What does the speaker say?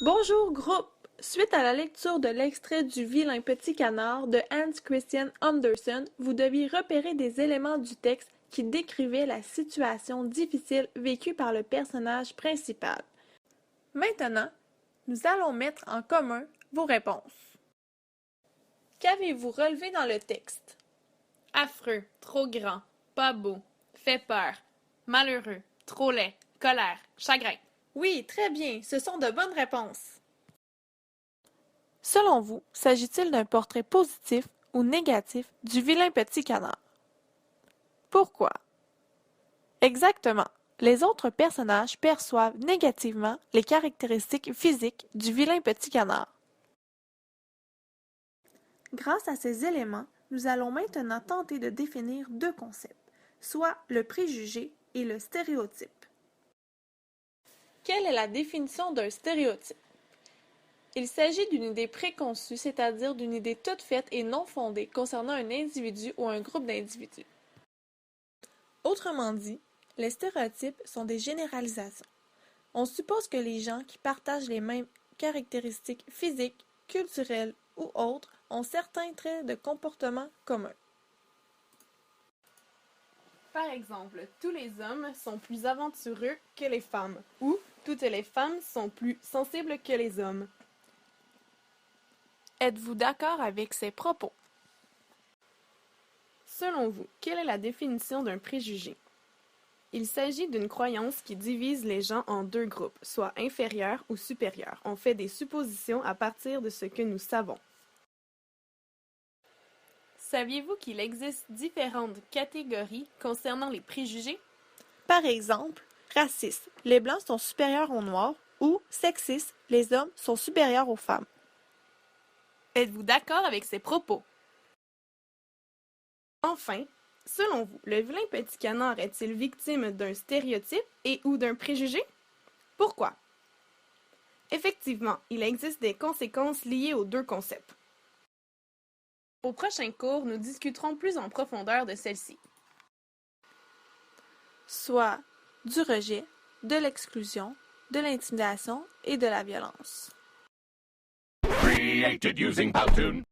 Bonjour groupe! Suite à la lecture de l'extrait du Vilain petit canard de Hans Christian Andersen, vous deviez repérer des éléments du texte qui décrivaient la situation difficile vécue par le personnage principal. Maintenant, nous allons mettre en commun vos réponses. Qu'avez-vous relevé dans le texte? Affreux, trop grand, pas beau, fait peur, malheureux, trop laid, colère, chagrin. Oui, très bien, ce sont de bonnes réponses. Selon vous, s'agit-il d'un portrait positif ou négatif du vilain petit canard? Pourquoi? Exactement. Les autres personnages perçoivent négativement les caractéristiques physiques du vilain petit canard. Grâce à ces éléments, nous allons maintenant tenter de définir deux concepts, soit le préjugé et le stéréotype. Quelle est la définition d'un stéréotype? Il s'agit d'une idée préconçue, c'est-à-dire d'une idée toute faite et non fondée concernant un individu ou un groupe d'individus. Autrement dit, les stéréotypes sont des généralisations. On suppose que les gens qui partagent les mêmes caractéristiques physiques, culturelles ou autres ont certains traits de comportement communs. Par exemple, tous les hommes sont plus aventureux que les femmes, ou toutes les femmes sont plus sensibles que les hommes. Êtes-vous d'accord avec ces propos? Selon vous, quelle est la définition d'un préjugé? Il s'agit d'une croyance qui divise les gens en deux groupes, soit inférieurs ou supérieurs. On fait des suppositions à partir de ce que nous savons. Saviez-vous qu'il existe différentes catégories concernant les préjugés? Par exemple, raciste, les blancs sont supérieurs aux noirs, ou sexiste, les hommes sont supérieurs aux femmes. Êtes-vous d'accord avec ces propos? Enfin, selon vous, le vilain petit canard est-il victime d'un stéréotype et ou d'un préjugé? Pourquoi? Effectivement, il existe des conséquences liées aux deux concepts. Au prochain cours, nous discuterons plus en profondeur de celle-ci. Soit du rejet, de l'exclusion, de l'intimidation et de la violence. Created using Powtoon.